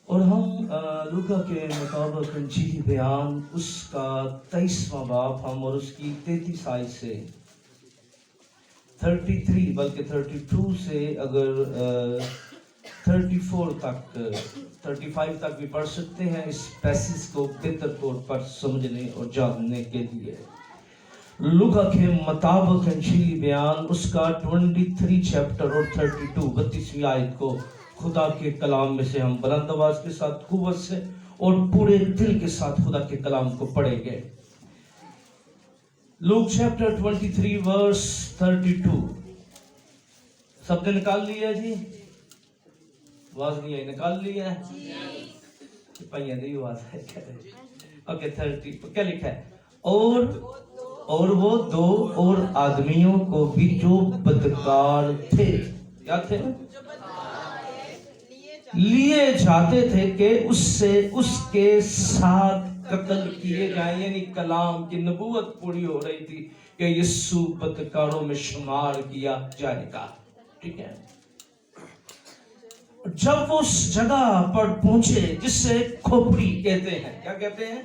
اور ہم لوکا کے مطابق انجیلی بیان اس کا 23واں باب ہم اور اس کی 33 آیت سے 33 بلکہ 32 سے اگر 34 تک 35 تک بھی پڑھ سکتے ہیں اس پیسز کو بہتر طور پر سمجھنے اور جاننے کے لیے. لوکا کے مطابق انجیلی بیان اس کا 23 چیپٹر اور 32 آیت کو خدا کے کلام میں سے ہم بلند آواز کے ساتھ قوت سے اور پورے دل کے ساتھ خدا کے کلام کو پڑھیں گے. لوک چیپٹر 23 ورس 32. سب نے نکال لیا جی؟ آواز نہیں آئی؟ نکال لیا ہے؟ پہیاں دی آواز ہے. اوکے 30 کیا لکھا ہے؟ اور وہ 2 اور آدمیوں کو بھی جو بدکار تھے. کیا تھے؟ لیے جاتے تھے کہ اس کے ساتھ قتل کیے جائیں. یعنی کلام کی نبوت پوری ہو رہی تھی کہ یسوع بدکاروں میں شمار کیا جائے گا. ٹھیک ہے. جب وہ اس جگہ پر پہنچے جسے کھوپڑی کہتے ہیں. کیا کہتے ہیں؟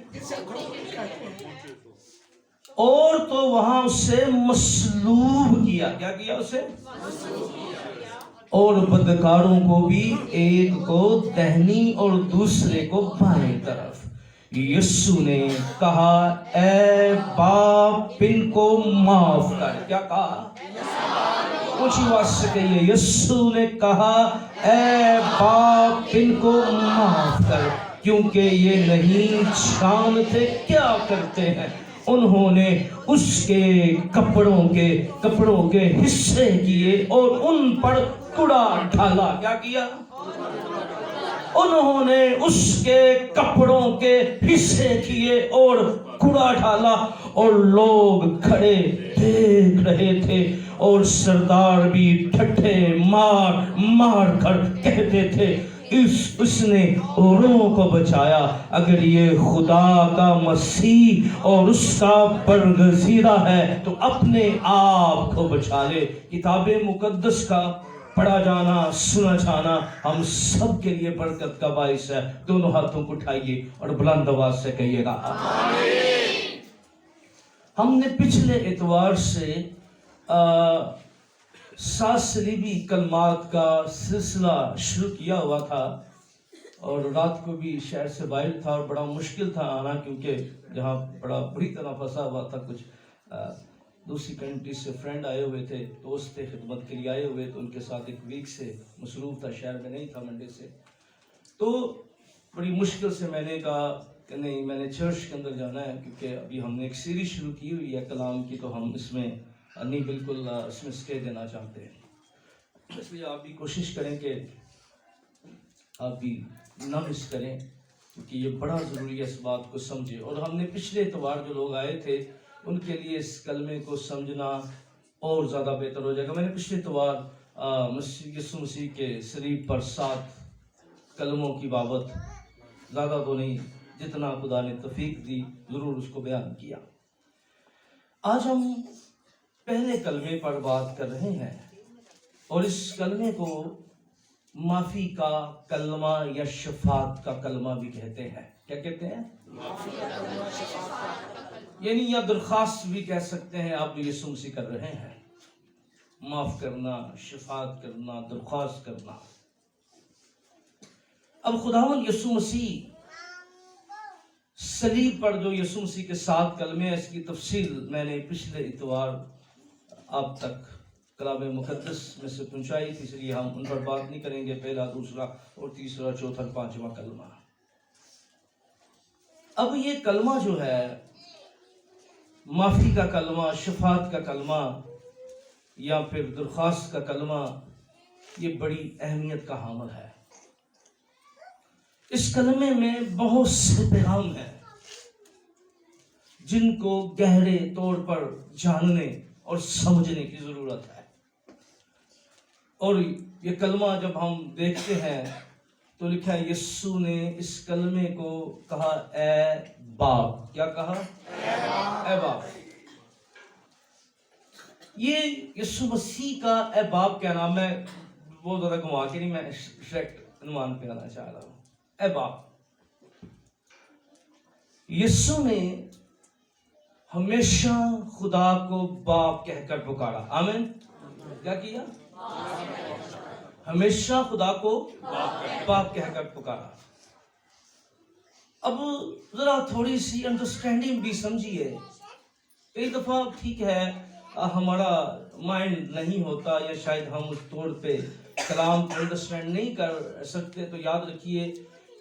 اور تو وہاں اسے مصلوب کیا. کیا کیا اسے؟ اور بدکاروں کو بھی، ایک کو دہنی اور دوسرے کو بائیں طرف. یسوع نے کہا اے باپ ان کو معاف کر. کیا کہا؟ اونچی آواز سے کہیے. یسوع نے کہا اے باپ ان کو معاف کر کیونکہ یہ نہیں جانتے کیا کرتے ہیں. انہوں نے اس کے کپڑوں کے حصے کیے اور ان پر کوڑا ڈالا. کیا کیا؟ انہوں نے اس کے کپڑوں کے حصے کیے اور کوڑا ڈالا. اور لوگ کھڑے دیکھ رہے تھے اور سردار بھی ٹھٹھے مار کر کہتے تھے اس نے اوروں کو بچایا. اگر یہ خدا کا مسیح اور اس کا برگزیدہ ہے تو اپنے آپ کو بچا لے. کتاب مقدس کا پڑھا جانا، سنا جانا ہم سب کے لیے برکت کا باعث ہے. دونوں ہاتھوں کو اٹھائیے اور بلند آواز سے کہیے گا آمین. ہم نے پچھلے اتوار سے 7 صلیبی کلمات کا سلسلہ شروع کیا ہوا تھا اور رات کو بھی شہر سے باہر تھا اور بڑا مشکل تھا آنا کیونکہ جہاں بڑا بری طرح پھنسا ہوا تھا. کچھ دوسری کنٹری سے فرینڈ آئے ہوئے تھے، دوست تھے، خدمت کے لیے آئے ہوئے، تو ان کے ساتھ ایک ویک سے مصروف تھا، شہر میں نہیں تھا منڈے سے. تو بڑی مشکل سے میں نے کہا کہ نہیں، میں نے چرچ کے اندر جانا ہے کیونکہ ابھی ہم نے ایک سیریز شروع کی ہوئی ہے کلام کی، تو ہم اس میں نہیں بالکل اس میں سٹے دینا چاہتے ہیں. اس لیے آپ بھی کوشش کریں کہ آپ بھی نہ مس کریں کیونکہ یہ بڑا ضروری ہے اس بات کو سمجھے. اور ہم نے پچھلے اتوار جو لوگ آئے تھے ان کے لیے اس کلمے کو سمجھنا اور زیادہ بہتر ہو جائے گا. میں نے پچھلے اتوار یسوع مسیح کے صلیب پر 7 کلموں کی بابت زیادہ تو نہیں، جتنا خدا نے توفیق دی ضرور اس کو بیان کیا. آج ہم پہلے کلمے پر بات کر رہے ہیں اور اس کلمے کو معافی کا کلمہ یا شفاعت کا کلمہ بھی کہتے ہیں. کیا کہتے ہیں؟ یعنی یا درخواست بھی کہہ سکتے ہیں آپ جو یسوع مسیح کر رہے ہیں. معاف کرنا، شفاعت کرنا، درخواست کرنا. اب خداوند یسوع مسیح صلیب پر جو یسوع مسیح کے 7 کلمے ہیں، اس کی تفصیل میں نے پچھلے اتوار آپ تک کلام مقدس میں سے پہنچائی تھی، اس لیے ہم ان پر بات نہیں کریں گے. پہلا، دوسرا اور تیسرا، چوتھا، 5واں کلمہ. اب یہ کلمہ جو ہے معافی کا کلمہ، شفاعت کا کلمہ یا پھر درخواست کا کلمہ، یہ بڑی اہمیت کا حامل ہے. اس کلمے میں بہت سے پیغام ہیں جن کو گہرے طور پر جاننے اور سمجھنے کی ضرورت ہے. اور یہ کلمہ جب ہم دیکھتے ہیں تو لکھا ہے یسوع نے اس کلمے کو کہا اے باپ. کیا کہا؟ اے باپ. یہ یسوع مسیح کا اے باپ کیا نام ہے، بہت زیادہ گھما کے نہیں، میں عنوان پہ آنا چاہ رہا ہوں. اے باپ. یسوع نے ہمیشہ خدا کو باپ کہہ کر پکارا. آمین. کیا کیا؟ ہمیشہ خدا کو باپ کہہ کر پکارا. اب ذرا تھوڑی سی انڈرسٹینڈنگ بھی سمجھیے. کئی دفعہ ٹھیک ہے ہمارا مائنڈ نہیں ہوتا یا شاید ہم اس طور پہ کلام کو انڈرسٹینڈ نہیں کر سکتے، تو یاد رکھیے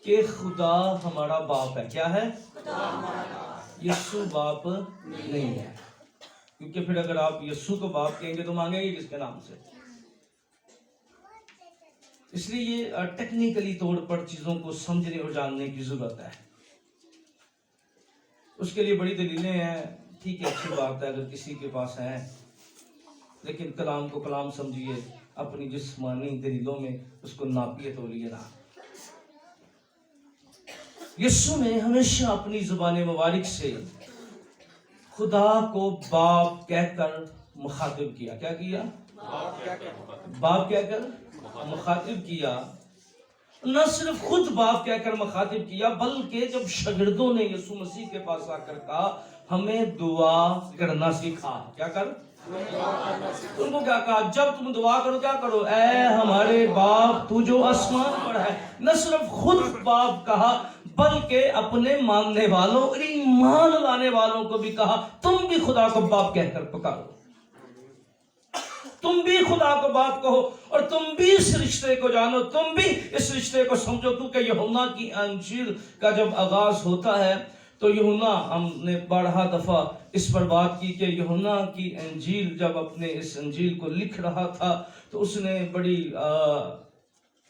کہ خدا ہمارا باپ ہے. کیا ہے؟ یسوع باپ نہیں ہے. کیونکہ پھر اگر آپ یسوع کو باپ کہیں گے تو مانگیں گے کس کے نام سے؟ اس لیے یہ ٹیکنیکلی طور پر چیزوں کو سمجھنے اور جاننے کی ضرورت ہے. اس کے لیے بڑی دلیلیں ہیں. ٹھیک ہے، اچھی بات ہے اگر کسی کے پاس ہیں، لیکن کلام کو کلام سمجھیے، اپنی جسمانی دلیلوں میں اس کو ناپیے تولیے نہ. یسوع نے ہمیشہ اپنی زبان مبارک سے خدا کو باپ کہہ کر مخاطب کیا. کیا کیا؟ باپ کہہ کر مخاطب کیا. نہ صرف خود باپ کہہ کر مخاطب کیا، بلکہ جب شاگردوں نے یسوع مسیح کے پاس آ کر کہا ہمیں دعا کرنا سکھا. کیا کر؟ تم کو کیا کہا؟ جب تم دعا کرو کیا کرو؟ اے ہمارے باپ تو جو آسمان پر ہے. نہ صرف خود باپ کہا بلکہ اپنے ماننے والوں اور ایمان لانے والوں کو بھی کہا تم بھی خدا کو باپ کہہ کر پکارو. تم بھی خدا کو باپ کہو اور تم بھی اس رشتے کو جانو، تم بھی اس رشتے کو سمجھو. کیونکہ یوحنا کی انجیل کا جب آغاز ہوتا ہے تو یوحنا، ہم نے بارہا دفعہ اس پر بات کی کہ یوحنا کی انجیل جب اپنے اس انجیل کو لکھ رہا تھا تو اس نے بڑی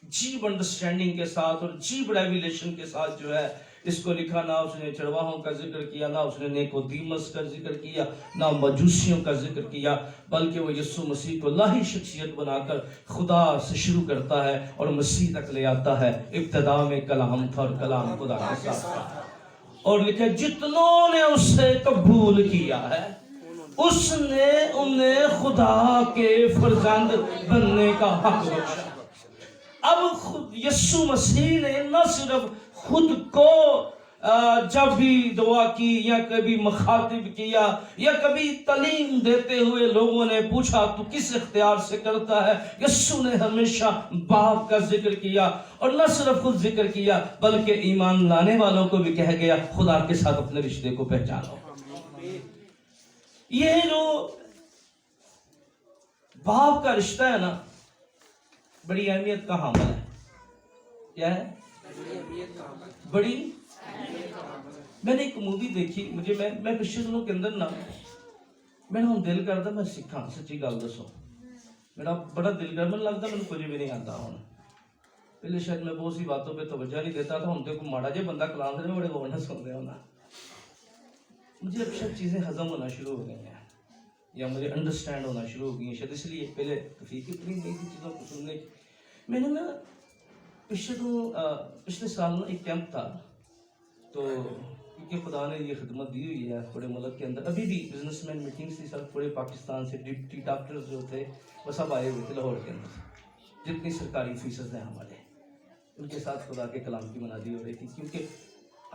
جیب انڈرسٹینڈنگ کے ساتھ اور جیب ریویلیشن کے ساتھ جو ہے اس کو لکھا. نہ اس نے چرواہوں کا ذکر کیا، نہ اس نے نیکودیمس کا ذکر کیا، نہ مجوسیوں کا ذکر کیا، بلکہ وہ یسوع مسیح کو الہی شخصیت بنا کر خدا سے شروع کرتا ہے اور مسیح تک لے آتا ہے. ابتدا میں کلام تھا اور کلام خدا کے ساتھ تھا. اور لکھے جتنوں نے اسے قبول کیا ہے اس نے انہیں خدا کے فرزند بننے کا حق بخشا. اب یسوع مسیح نے نہ صرف خود کو جب بھی دعا کی یا کبھی مخاطب کیا یا کبھی تعلیم دیتے ہوئے لوگوں نے پوچھا تو کس اختیار سے کرتا ہے، یسوع نے ہمیشہ باپ کا ذکر کیا. اور نہ صرف خود ذکر کیا بلکہ ایمان لانے والوں کو بھی کہہ گیا خدا کے ساتھ اپنے رشتے کو پہچانو. یہ جو باپ کا رشتہ ہے نا، بڑی اہمیت کا حامل ہے. کیا ہے؟ بڑی. میں نے ایک مووی دیکھی، میں پچھلے دنوں کے اندر نا میرا دل کرتا میں سکھا. سچی گل دسو میرا بڑا دل کر، میں لگتا میں کچھ بھی نہیں آتا. ہوں پہلے شاید میں بہت سی باتوں پہ توجہ نہیں دیتا تھا. ہوں تو کوئی ماڑا جہا بندہ کلام دے بڑے غور نہ سن رہے ہونا. مجھے اب شاید چیزیں ہضم ہونا شروع ہو گئی ہیں یا مجھے انڈرسٹینڈ ہونا شروع ہو گئی ہیں. شاید اس لیے پہلے کفیق اتنی نہیں تھی چیزوں کو سننے. میں نے نا پچھلے سال نا ایک کیمپ تھا، تو کیونکہ خدا نے یہ خدمت دی ہوئی ہے پورے ملک کے اندر. ابھی بھی بزنس مین میٹنگس تھی سر، پورے پاکستان سے ڈپٹی ڈاکٹرز جو تھے وہ سب آئے ہوئے تھے لاہور کے اندر. جتنی سرکاری فیسز ہیں ہمارے، ان کے ساتھ خدا کے کلام کی منادی ہو رہی تھی. کیونکہ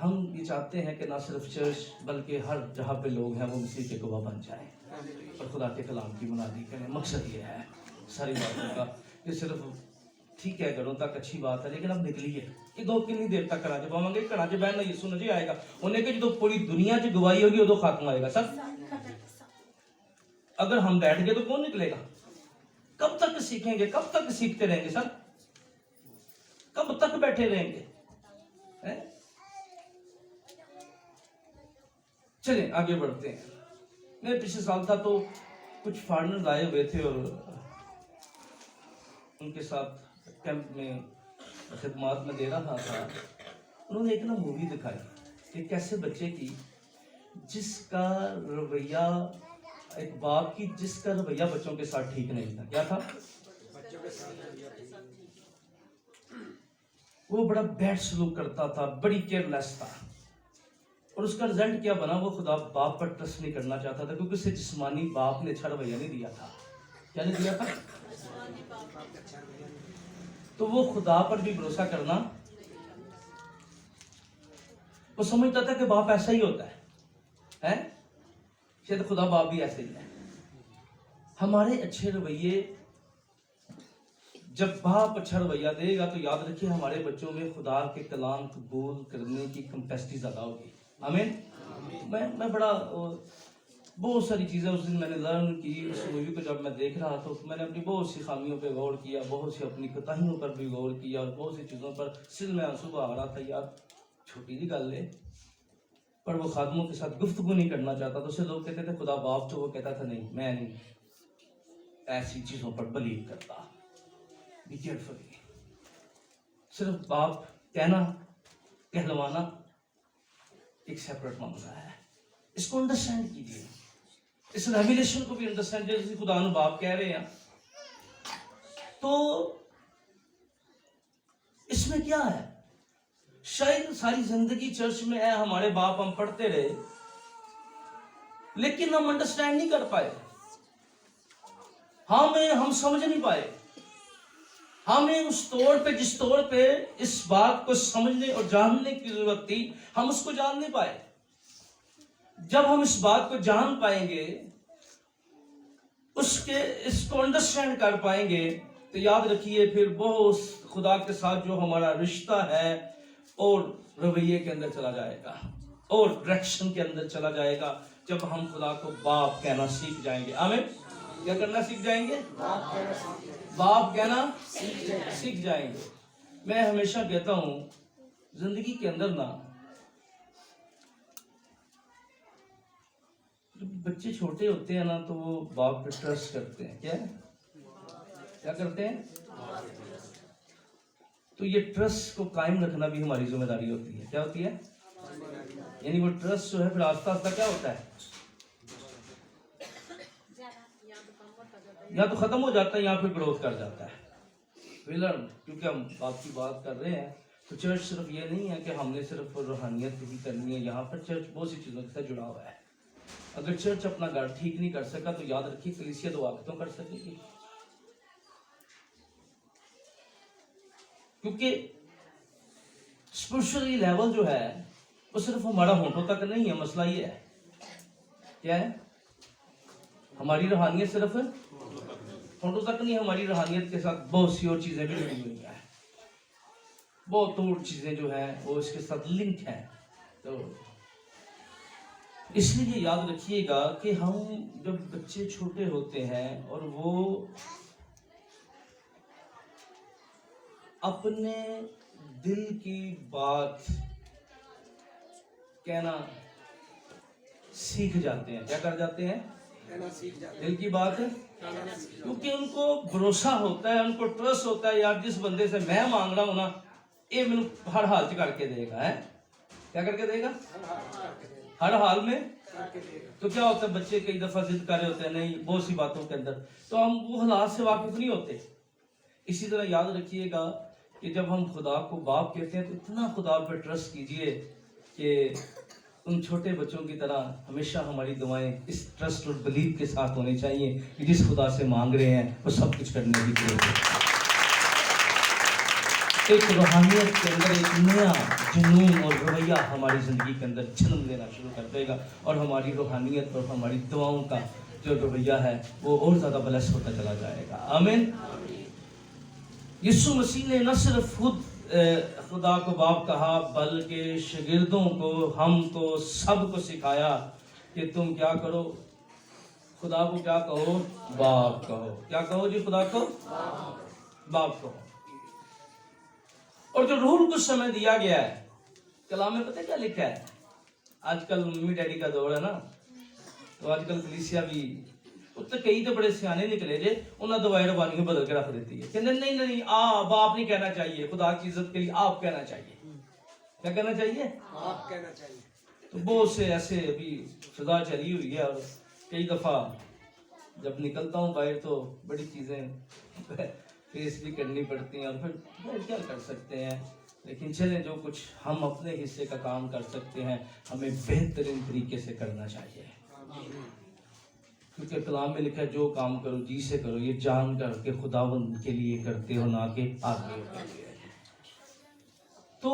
ہم یہ چاہتے ہیں کہ نہ صرف چرچ بلکہ ہر جہاں پہ لوگ ہیں وہ مسیح کے گواہ بن جائیں اور خدا کے کلام کی منادی کریں. مقصد یہ ہے ساری باتوں کا کہ صرف ٹھیک ہے گھروں تک اچھی بات ہے، لیکن اب نکلیے کہ دو کنی دیر تک کراچے پاؤں گے. کراچے بہن نہ یسوع نجی آئے گا انہیں کہ جو پوری دنیا کی گواہی ہوگی وہ خاتمہ آئے گا. سر اگر ہم بیٹھ گئے تو کون نکلے گا؟ کب تک سیکھیں گے؟ کب تک سیکھتے رہیں گے؟ سر کب تک بیٹھے رہیں گے؟ چلیں آگے بڑھتے ہیں. میں پچھلے سال تھا تو کچھ فارنرز آئے ہوئے تھے اور ان کے ساتھ کیمپ میں خدمات میں دے رہا تھا. انہوں نے ایک نا مووی دکھائی کہ کیسے بچے کی جس کا رویہ، ایک باپ کی جس کا رویہ بچوں کے ساتھ ٹھیک نہیں تھا. کیا تھا؟ وہ بڑا بیڈ سلوک کرتا تھا، بڑی کیئر لیس تھا. اور اس کا رزلٹ کیا بنا؟ وہ خدا باپ پر ٹرسٹ نہیں کرنا چاہتا تھا کیونکہ اسے جسمانی باپ نے اچھا رویہ نہیں دیا تھا. کیا نہیں دیا تھا؟ تو وہ خدا پر بھی بھروسہ کرنا، وہ سمجھتا تھا کہ باپ ایسا ہی ہوتا ہے، شاید خدا باپ بھی ایسے ہی ہے۔ ہمارے اچھے رویے، جب باپ اچھا رویہ دے گا تو یاد رکھیے ہمارے بچوں میں خدا کے کلام قبول کرنے کی کمپیسٹی زیادہ ہوگی۔ آمین۔ میں بڑا بہت ساری چیزیں اس دن میں نے لرن کی، اس مووی کو جب میں دیکھ رہا تو میں نے اپنی بہت سی خامیوں پہ غور کیا، بہت سی اپنی کوتاہیوں پر بھی غور کیا، اور بہت سی چیزوں پر سل میں آنسو آ رہا تھا، یار چھوٹی سی گل ہے، پر وہ خادموں کے ساتھ گفتگو نہیں کرنا چاہتا، تو اسے لوگ کہتے تھے خدا باپ، تو وہ کہتا تھا نہیں، میں نہیں ایسی چیزوں پر بلیو کرتا۔ بی کیئرفل، صرف باپ کہنا کہلوانا ایک سیپریٹ معاملہ ہے، اس کو انڈرسٹینڈ کیجیے، اس ریویلیشن کو بھی انڈرسٹینڈ کیجیے۔ خدا نے باپ کہہ رہے ہیں تو اس میں کیا ہے؟ شاید ساری زندگی چرچ میں ہے، ہمارے باپ ہم پڑھتے رہے لیکن ہم انڈرسٹینڈ نہیں کر پائے، ہم سمجھ نہیں پائے، ہمیں اس طور پہ جس طور پہ اس بات کو سمجھنے اور جاننے کی ضرورت تھی ہم اس کو جان نہیں پائے۔ جب ہم اس بات کو جان پائیں گے، اس کو انڈرسٹینڈ کر پائیں گے، تو یاد رکھیے پھر بہت خدا کے ساتھ جو ہمارا رشتہ ہے اور رویے کے اندر چلا جائے گا اور ڈائریکشن کے اندر چلا جائے گا، جب ہم خدا کو باپ کہنا سیکھ جائیں گے۔ آمین۔ کیا کرنا سیکھ جائیں گے؟ باپ کہنا سیکھ جائیں گے۔ میں ہمیشہ کہتا ہوں زندگی کے اندر نا، بچے چھوٹے ہوتے ہیں نا تو وہ باپ پہ ٹرسٹ کرتے ہیں۔ کیا کرتے ہیں؟ تو یہ ٹرسٹ کو قائم رکھنا بھی ہماری ذمہ داری ہوتی ہے۔ کیا ہوتی ہے؟ یعنی وہ ٹرسٹ جو ہے پھر آہستہ آہستہ کیا ہوتا ہے، یا تو ختم ہو جاتا ہے یا پھر گروتھ کر جاتا ہے۔ کیونکہ ہم باپ کی بات کر رہے ہیں تو چرچ صرف یہ نہیں ہے کہ ہم نے صرف روحانیت ہی کرنی ہے، یہاں پر چرچ بہت سی چیزوں کے ساتھ جڑا ہوا ہے۔ اگر چرچ اپنا گھر ٹھیک نہیں کر سکا تو یاد رکھیے کلیسیا دعا کتوں کر سکے گی، کیونکہ اسپرچولی لیول جو ہے وہ صرف ہمارا ہونٹوں تک نہیں ہے۔ مسئلہ یہ ہے، کیا ہے؟ ہماری روحانیت صرف ہونٹوں تک نہیں، ہماری روحانیت کے ساتھ بہت سی اور چیزیں بھی جڑی ہوئی ہیں، بہت اور چیزیں جو ہیں وہ اس کے ساتھ لنک ہیں۔ تو اس لیے یاد رکھیے گا کہ ہم جب بچے چھوٹے ہوتے ہیں اور وہ اپنے دل کی بات کہنا سیکھ جاتے ہیں، کیا کر جاتے ہیں؟ دل کی بات ہے، کیونکہ ان کو بھروسہ ہوتا ہے، ان کو ٹرسٹ ہوتا ہے، یار جس بندے سے میں مانگ رہا ہوں نا یہ مجھے ہر حال کر کے دے گا۔ کیا کر کے دے گا؟ ہر حال میں۔ تو کیا ہوتا ہے، بچے کئی دفعہ ضد کر رہے ہوتے ہیں نہیں بہت سی باتوں کے اندر، تو ہم وہ حالات سے واقف نہیں ہوتے۔ اسی طرح یاد رکھیے گا کہ جب ہم خدا کو باپ کہتے ہیں تو اتنا خدا پہ ٹرسٹ کیجئے کہ ان چھوٹے بچوں کی طرح ہمیشہ ہماری دعائیں اس ٹرسٹ اور بلیف کے ساتھ ہونی چاہیے کہ جس خدا سے مانگ رہے ہیں وہ سب کچھ کرنے کی ضرورت ہے۔ ایک روحانیت کے اندر ایک نیا جنون اور رویہ ہماری زندگی کے اندر جنم لینا شروع کر دے گا، اور ہماری روحانیت اور ہماری دعاؤں کا جو رویہ ہے وہ اور زیادہ بلس ہوتا چلا جائے گا۔ آمین۔ یسوع مسیح نے نہ صرف خود خدا کو باپ کہا بلکہ شاگردوں کو، ہم کو، سب کو سکھایا کہ تم کیا کرو، خدا کو کیا کہو؟ باپ کہو۔ کیا کہو جی؟ خدا کو باپ کہو۔ اور جو روح کو سمے دیا گیا ہے، کلام میں پتہ کیا لکھا ہے؟ آج کل ممی ڈیڈی کا دور ہے نا، تو آج کل کلیسیا بھی اتنے کئی تو بڑے سیانے نکلے جے، انہوں نے دوائی ربانی بدل کے رکھ دیتی ہے کہ نہیں باپ نہیں کہنا چاہیے، خدا کی عزت کے لیے آپ کہنا چاہیے۔ کیا کہنا چاہیے؟ آپ کہنا چاہیے۔ تو بہت سے ایسے ابھی سزا چلی ہوئی ہے، اور کئی دفعہ جب نکلتا ہوں باہر تو بڑی چیزیں فیس بھی کرنی پڑتی ہیں، اور پھر کیا کر سکتے ہیں، لیکن چلیں جو کچھ ہم اپنے حصے کا کام کر سکتے ہیں ہمیں بہترین طریقے سے کرنا چاہیے۔ کیونکہ کلام میں لکھا ہے جو کام کرو جی سے کرو یہ جان کر کے خداوند کے لیے کرتے ہو نہ کہ آدمیوں کے لیے. تو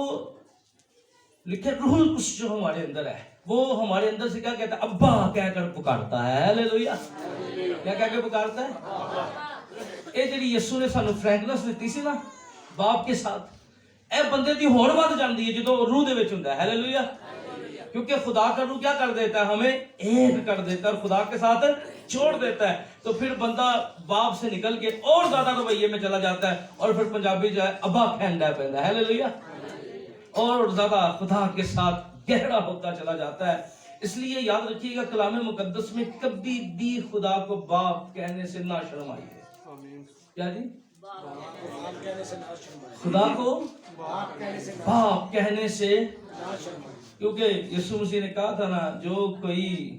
لکھے روح القدس جو ہمارے اندر ہے وہ ہمارے اندر سے کیا کہتا ہے؟ ابا کہہ کر پکارتا ہے. ہاللیلویا. کیا کہہ کے پکارتا ہے؟ اے جڑی یسو نے سانو فرینکنس دیتی سی نا باپ کے ساتھ, اے بندے دی ہور بات جاندی ہے جدوں روح دے وچ ہوندا ہے. ہاللیلویا. کیونکہ خدا کا روح کیا کر دیتا ہے؟ ہمیں ایک کر دیتا ہے اور خدا کے ساتھ چھوڑ دیتا ہے. تو پھر بندہ باپ سے نکل کے اور زیادہ رویے میں چلا جاتا ہے اور پھر پنجابی جو ہے ابا کہندا ہے پہندا ہے. ہاللیلویا. اور زیادہ خدا کے ساتھ گہرا ہوتا چلا جاتا ہے. اس لیے یاد رکھیے گا کلام مقدس میں کبھی بھی خدا کو باپ کہنے سے نہ شرمائیے. کیا جی؟ خدا کو باپ کہنے سے, کیونکہ یسوع مسیح نے کہا تھا نا جو کوئی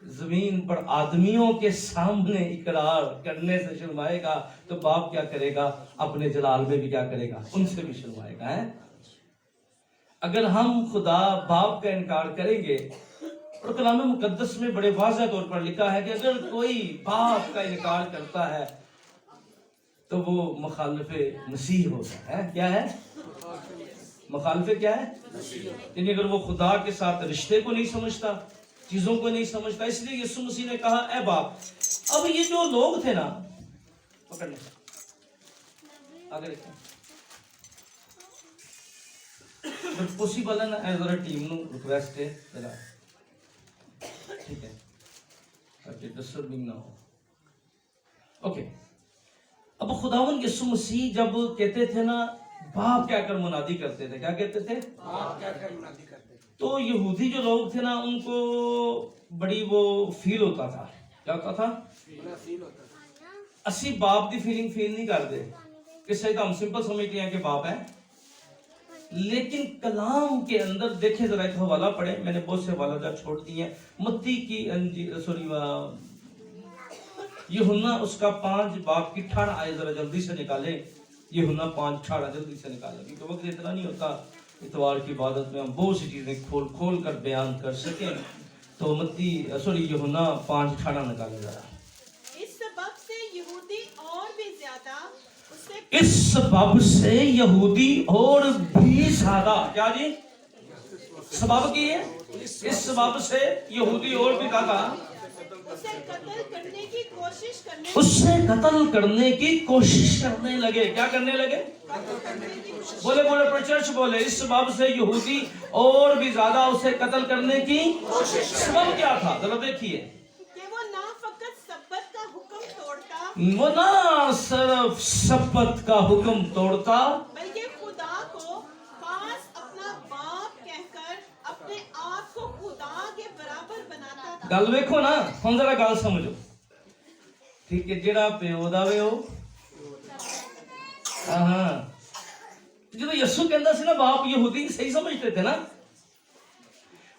زمین پر آدمیوں کے سامنے اقرار کرنے سے شرمائے گا تو باپ کیا کرے گا؟ اپنے جلال میں بھی کیا کرے گا؟ ان سے بھی شرمائے گا. اگر ہم خدا باپ کا انکار کریں گے, اور کلام مقدس میں بڑے واضح طور پر لکھا ہے کہ اگر کوئی باپ کا انکار کرتا ہے تو وہ مخالف مسیح ہوتا ہے. کیا ہے مخالف؟ کیا ہے؟ یعنی اگر وہ خدا کے ساتھ رشتے کو نہیں سمجھتا, چیزوں کو نہیں سمجھتا. اس لیے یسوع مسیح نے کہا اے باپ. اب یہ جو لوگ تھے نا, پکڑ لیں آگے دیکھیں, اگر پوسیبل ہے نا ذرا ٹیم نو ریکویسٹ ہے ذرا, ٹھیک ہے, تاکہ ڈسٹربنگ نہ ہو. اوکے. اب خداوند یسوع مسیح جب کہتے تھے نا باپ کہہ کر منادی کرتے تھے, کیا کہتے تھے؟ باپ کہہ کر منادی کرتے تھے. تو یہودی جو لوگ تھے نا ان کو بڑی وہ فیل ہوتا تھا. کیا ہوتا تھا؟ فیل ہوتا تھا. اسی باپ دی فیلنگ فیل نہیں کرتے کہ صحیح ہم سمپل سمجھتے ہیں کہ باپ ہے, لیکن کلام کے اندر دیکھیں ذرا ایک حوالہ پڑھیں. میں نے بہت سے حوالہ جا چھوڑ دیے ہیں. متی کی یوحنا اس کا 5 باب کی 18 آئے ذرا جلدی سے نکالیں. یوحنا 5:18 جلدی سے نکالیں کیونکہ وقت اتنا نہیں ہوتا اتوار کی عبادت میں ہم بہت سی چیزیں کھول کر بیان کر سکیں. تو متی یوحنا 5:18 نکالیں ذرا. اس سبب سے یہودی اور بھی زیادہ اس سبب سے یہودی اور بھی زیادہ, کیا جی سبب کی ہے؟ اس سبب سے یہودی اور بھی زیادہ اسے قتل کرنے کی کوشش کرنے لگے. کیا کرنے لگے؟ بولے پر چرچ بولے. اس سبب سے یہودی اور بھی زیادہ اسے قتل کرنے کی سبب کیا تھا؟ ذرا دیکھیے. وہ نہ فقط سبت کا حکم توڑتا, وہ نہ صرف سبت کا حکم توڑتا بلکہ خدا کو پاس اپنا باپ کہہ کر اپنے آپ کو خدا کے برابر بناتا تھا. گل ویکھو نا, ہن ذرا گل سمجھو. ٹھیک ہے, جڑا پیو دا وے او ہاں جدو یسوع کہندا سی نا باپ, یہودی صحیح سمجھتے تھے نا.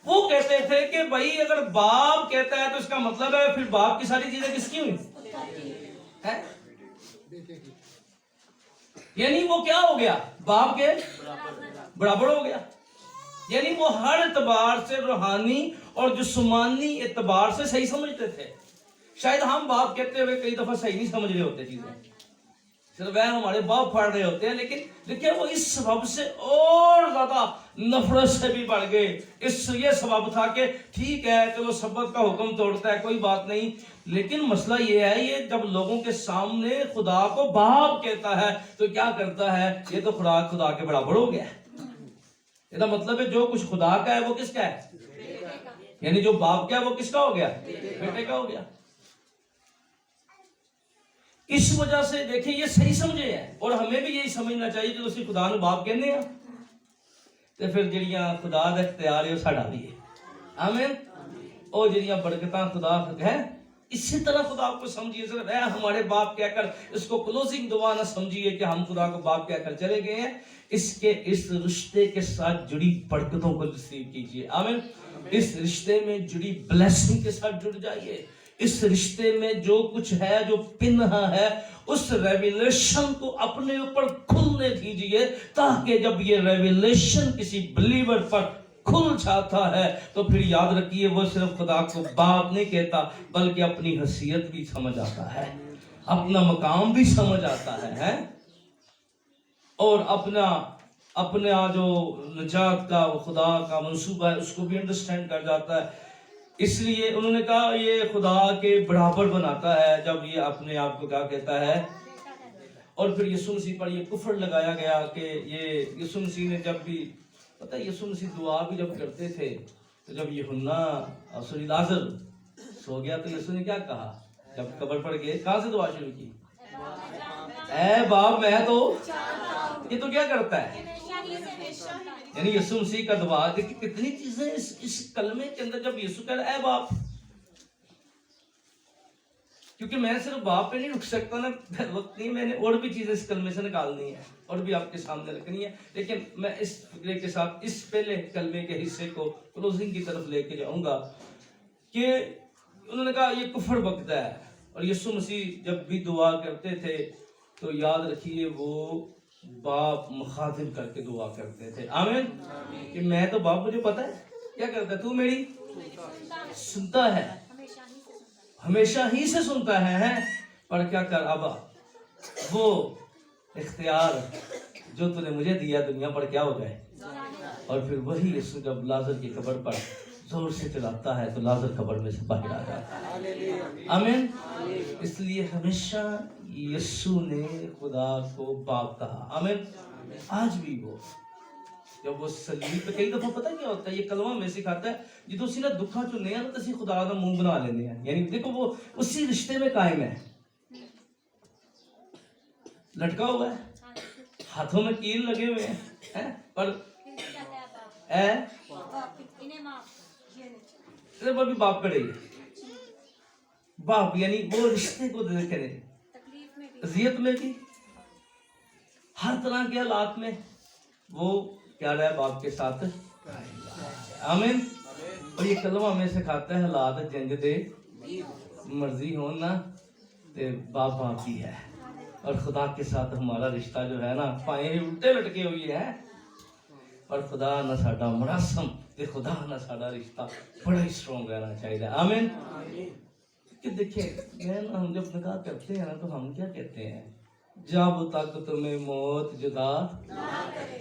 وہ کہتے تھے کہ بھائی اگر باپ کہتا ہے تو اس کا مطلب ہے پھر باپ کی ساری چیزیں کس کی ہوئی ہیں؟ یعنی وہ کیا ہو گیا؟ باپ کے برابر ہو گیا. یعنی وہ ہر اعتبار سے روحانی اور جسمانی اعتبار سے صحیح سمجھتے تھے. شاید ہم باپ کہتے ہوئے کئی دفعہ صحیح نہیں سمجھ رہے ہوتے چیزیں, صرف وہ ہمارے باپ پڑھ رہے ہوتے ہیں, لیکن دیکھیں وہ اس سبب سے اور زیادہ نفرت سے بھی بڑھ گئے. یہ سبب تھا کہ ٹھیک ہے چلو سبت کا حکم توڑتا ہے کوئی بات نہیں, لیکن مسئلہ یہ ہے یہ جب لوگوں کے سامنے خدا کو باپ کہتا ہے تو کیا کرتا ہے؟ یہ تو خدا کے برابر ہو گیا. یہ مطلب ہے جو کچھ خدا کا ہے وہ کس کا ہے؟ یعنی جو باپ کا ہے وہ کس کا ہو گیا؟ بیٹے کا ہو گیا. اس وجہ سے دیکھیں یہ صحیح سمجھے ہیں, اور ہمیں بھی یہی سمجھنا چاہیے کہ اسی خدا نو باپ کہنے ہیں تو پھر جڑیاں خدا دا اختیار ہے وہ ساڈا بھی ہے. آمین. اور جڑیاں برکتاں خدا ہے اسی طرح خدا کو سمجھیے. صرف اے ہمارے باپ کہہ کر اس کو کلوزنگ دعا نہ سمجھیے کہ ہم خدا کو باپ کہہ کر چلے گئے ہیں. اس رشتے کے ساتھ جڑی برکتوں کو ریسیو کیجیے. آمین. اس رشتے میں جڑی بلیسنگ کے ساتھ جڑ جائیے. اس رشتے میں جو کچھ ہے جو پنہا ہے اس ریویلیشن کو اپنے اوپر کھلنے دیجیے, تاکہ جب یہ ریویلیشن کسی بلیور پر کھل جاتا ہے تو پھر یاد رکھیے وہ صرف خدا کو باپ نہیں کہتا بلکہ اپنی حیثیت بھی سمجھ آتا ہے, اپنا مقام بھی سمجھ آتا ہے اور اپنا جو نجات کا خدا کا منصوبہ ہے اس کو بھی انڈرسٹینڈ کر جاتا ہے. اس لیے انہوں نے کہا یہ خدا کے برابر بناتا ہے جب یہ اپنے آپ کو کیا کہتا ہے. اور پھر یسوع مسیح پر یہ کفر لگایا گیا کہ یہ یسوع مسیح نے جب بھی پتہ ہے یسوع مسیح دعا بھی جب کرتے تھے تو جب یوحنا سوری لازر سو گیا تو یسوع نے کیا کہا جب قبر پر گئے کہاں سے دعا شروع کی, اے باپ میں تو یہ تو کیا کرتا ہے یعنی یسوع مسیح کا دعا دیکھیں کتنی چیزیں اس کلمے کے اندر جب یسوع کہہ رہا ہے اے باپ, کیونکہ میں صرف باپ پہ نہیں رک سکتا نا وقت نہیں, میں نے اور بھی چیزیں اس کلمے سے نکالنی ہے اور بھی آپ کے سامنے رکھنی ہے, لیکن میں اس فکرے کے ساتھ اس پہلے کلمے کے حصے کو کلوزنگ کی طرف لے کے جاؤں گا کہ انہوں نے کہا یہ کفر بکتا ہے. اور یسوع مسیح جب بھی دعا کرتے تھے تو یاد رکھیے وہ باپ مخاطب کر کے دعا کرتے تھے. آمین. کہ میں تو باپ مجھے پتا ہے کیا کرتا ہے, تو میری سنتا ہے, ہمیشہ ہی سے سنتا ہے پر کیا کر ابا وہ اختیار جو تو نے مجھے دیا دنیا پر کیا ہو جائے. اور پھر وہی یسوع جب لازر کی قبر پر زور سے چلاتا ہے تو لازر قبر میں سے باہر آ جاتا ہے. آمین. اس لیے ہمیشہ یسوع نے خدا کو باپ کہا. آمین. آج بھی وہ جب وہ صلیب پہ کئی دفعہ پتہ کیا ہوتا ہے یہ کلمہ میں سکھاتا ہے جدو سی نا دکھا جو نہیں آتا تسی خدا کا منہ بنا لینے ہیں, یعنی دیکھو وہ اسی رشتے میں قائم ہے, لٹکا ہوا ہے, ہاتھوں میں کیل لگے ہوئے ہیں پر صرف ابھی باپ پڑے گی. باپ یعنی وہ رشتے کو دیکھ رہے اذیت میں بھی ہر طرح کے حالات میں وہ کیا رہا ہے باپ کے ساتھ. آمین. اور یہ کلمہ ہمیں سکھاتا ہے حالات جنگ دے مرضی ہو نا تے باپ باپ ہی ہے, اور خدا کے ساتھ ہمارا رشتہ جو ہے نا پائیں الٹے لٹکے ہوئی ہے, اور خدا نہ ساڈا مراسم تے خدا نہ ساڈا رشتہ بڑا ہی سٹرونگ رہنا چاہیے. آمین. کہ دیکھیں ہم جب نکاح کرتے ہیں نا تو ہم کیا کہتے ہیں جب تک تمہیں موت جدا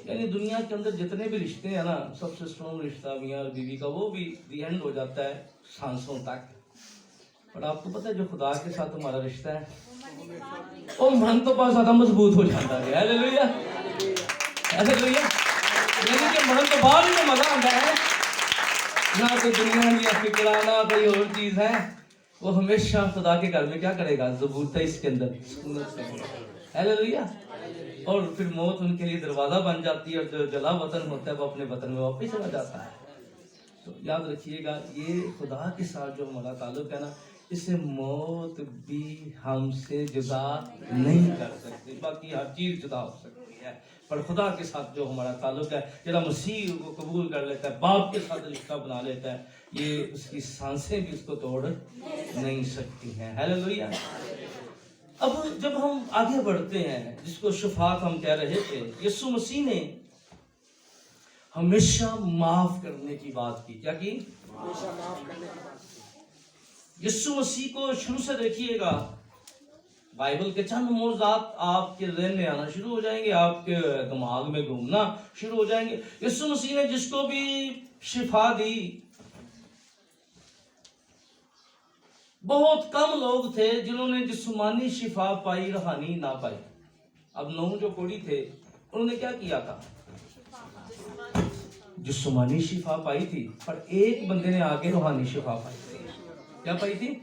یعنی دنیا کے اندر جتنے بھی رشتے ہیں نا سب سے سٹرونگ رشتہ میاں اور بیوی کا وہ بھی دی اینڈ ہو جاتا ہے سانسوں تک. پر آپ کو پتہ ہے جو خدا کے ساتھ ہمارا رشتہ ہے وہ من تو بہت زیادہ مضبوط ہو جاتا ہے. ہاللیلویا ہاللیلویا. یعنی کہ من تو بعد میں مزہ آتا ہے, نہ کوئی دنیا یا فکرہ نہ کوئی اور چیز ہے, وہ ہمیشہ خدا کے گھر میں کیا کرے گا ضبوط ہے اس کے اندر سکونت سے. ہاللیلویا. اور پھر موت ان کے لیے دروازہ بن جاتی ہے اور جو جلا وطن ہوتا ہے وہ اپنے وطن میں واپس چلا جاتا ہے. تو یاد رکھیے گا یہ خدا کے ساتھ جو ہمارا تعلق ہے نا اسے موت بھی ہم سے جدا نہیں کر سکتی. باقی ہر چیز جدا ہو سکتی ہے پر خدا کے ساتھ جو ہمارا تعلق ہے جڑا مسیح کو قبول کر لیتا ہے باپ کے ساتھ رشتہ بنا لیتا ہے یہ اس کی سانسیں بھی اس کو توڑ نہیں سکتی ہیں. ہاللیلویا. اب جب ہم آگے بڑھتے ہیں جس کو شفاعت ہم کہہ رہے تھے, یسوع مسیح نے ہمیشہ معاف کرنے کی بات کی. کیا کی؟ یسوع مسیح کو شروع سے دیکھیے گا بائبل کے چند موضوعات آپ کے ذہن میں آنا شروع ہو جائیں گے, آپ کے دماغ میں گھومنا شروع ہو جائیں گے. یسوع مسیح نے جس کو بھی شفا دی بہت کم لوگ تھے جنہوں نے جسمانی شفا پائی روحانی نہ پائی. اب 9 جو کوڑی تھے انہوں نے کیا کیا تھا جسمانی شفا پائی تھی پر ایک بندے نے آگے روحانی شفا پائی تھی. کیا پائی تھی؟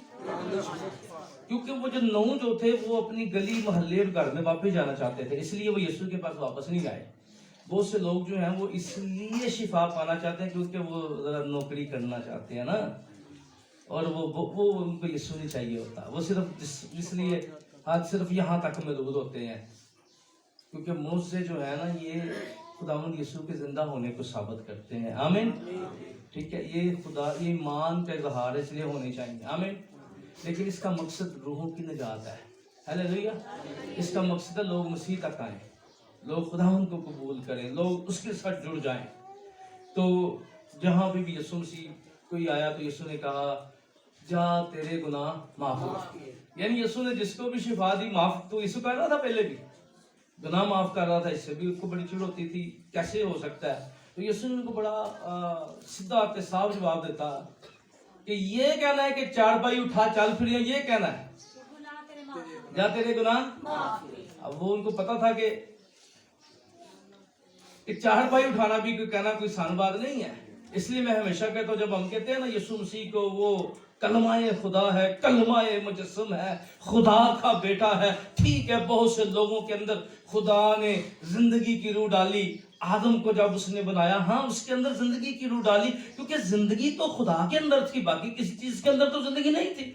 کیونکہ وہ جو 9 جو تھے وہ اپنی گلی محلے اور گھر میں واپس جانا چاہتے تھے اس لیے وہ یسوع کے پاس واپس نہیں آئے. بہت سے لوگ جو ہیں وہ اس لیے شفا پانا چاہتے ہیں کیونکہ وہ ذرا نوکری کرنا چاہتے ہیں نا, اور وہ ان کو یسوع نہیں چاہیے ہوتا. وہ صرف اس لیے آج صرف یہاں تک محدود ہوتے ہیں کیونکہ موجزے جو ہے نا یہ خداوند یسوع کے زندہ ہونے کو ثابت کرتے ہیں. آمین. ٹھیک ہے, یہ خدا یہ ایمان کا اظہار اس لیے ہونے چاہیے. آمین. لیکن اس کا مقصد روحوں کی نجات ہے. ہاللیلویا. اس کا مقصد ہے لوگ مسیح تک آئیں, لوگ خداوند کو قبول کریں, لوگ اس کے ساتھ جڑ جائیں. تو جہاں بھی یسوع مسیح کوئی آیا تو یسوع نے کہا جا تیرے گناہ معاف ہو گئے. یعنی یسوع نے جس کو بھی شفا دی معاف تو یسوع کر رہا تھا پہلے بھی گناہ معاف کر رہا تھا. اس سے بھی اس کو بڑی چڑ ہوتی تھی کیسے ہو سکتا ہے. تو یسوع نے ان کو بڑا سیدھا تے صاف جواب دیتا کہ یہ کہنا ہے کہ چارپائی اٹھا چل پھر یہ کہنا ہے جا تیرے گناہ. اب وہ ان کو پتا تھا کہ چارپائی اٹھانا بھی کوئی کہنا کوئی آسان بات نہیں ہے. اس لیے میں ہمیشہ کہتا ہوں جب ہم کہتے ہیں نا یسوع مسیح کو وہ کلمہ خدا ہے, کلمہ مجسم ہے, خدا کا بیٹا ہے, ٹھیک ہے بہت سے لوگوں کے اندر خدا نے زندگی کی روح ڈالی. آدم کو جب اس نے بنایا ہاں اس کے اندر زندگی کی روح ڈالی کیونکہ زندگی تو خدا کے اندر تھی, باقی کسی چیز کے اندر تو زندگی نہیں تھی.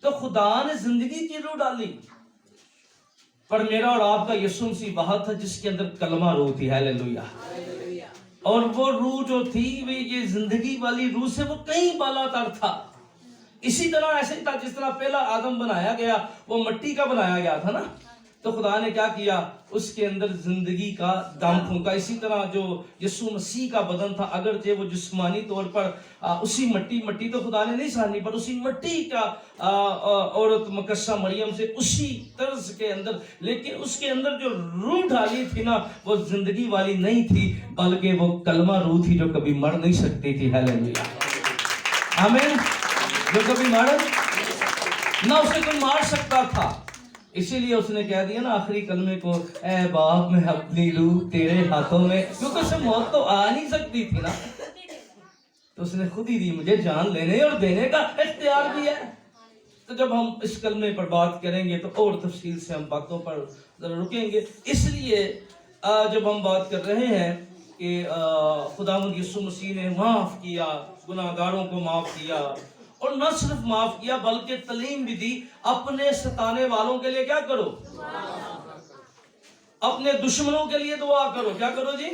تو خدا نے زندگی کی روح ڈالی. پر میرا اور آپ کا یسوع مسیح وہاں تھا جس کے اندر کلمہ روح تھی. ہیلیلویا. اور وہ روح جو تھی وہ یہ زندگی والی روح سے وہ کہیں بالا تر تھا. اسی طرح ایسے ہی تھا جس طرح پہلا آدم بنایا گیا وہ مٹی کا بنایا گیا تھا نا, تو خدا نے کیا کیا اس کے اندر زندگی کا دم پھونکا. اسی طرح جو یسوع مسیح کا بدن تھا اگرچہ وہ جسمانی طور پر اسی مٹی تو خدا نے نہیں سانی پر اسی مٹی کا عورت مقدسہ مریم سے اسی طرز کے اندر, لیکن اس کے اندر جو روح ڈالی تھی نا وہ زندگی والی نہیں تھی بلکہ وہ کلمہ روح تھی جو کبھی مر نہیں سکتی تھی. ہیلیلویا. آمین. جو کبھی مر نہ اسے کوئی مار سکتا تھا. اسی لیے اس نے کہہ دیا نا آخری کلمے کو اے باپ میں اپنی روح تیرے ہاتھوں میں, کیونکہ اسے موت تو آ نہیں سکتی تھی نا تو اس نے خود ہی دی. مجھے جان لینے اور دینے کا اختیار بھی ہے. تو جب ہم اس کلمے پر بات کریں گے تو اور تفصیل سے ہم باتوں پر ذرا رکیں گے. اس لیے جب ہم بات کر رہے ہیں کہ خداوند یسوع مسیح نے معاف کیا, گناہگاروں کو معاف کیا, اور نہ صرف معاف کیا بلکہ تعلیم بھی دی اپنے ستانے والوں کے لیے کیا کرو, اپنے دشمنوں کے لیے دعا کرو. کیا کرو جی؟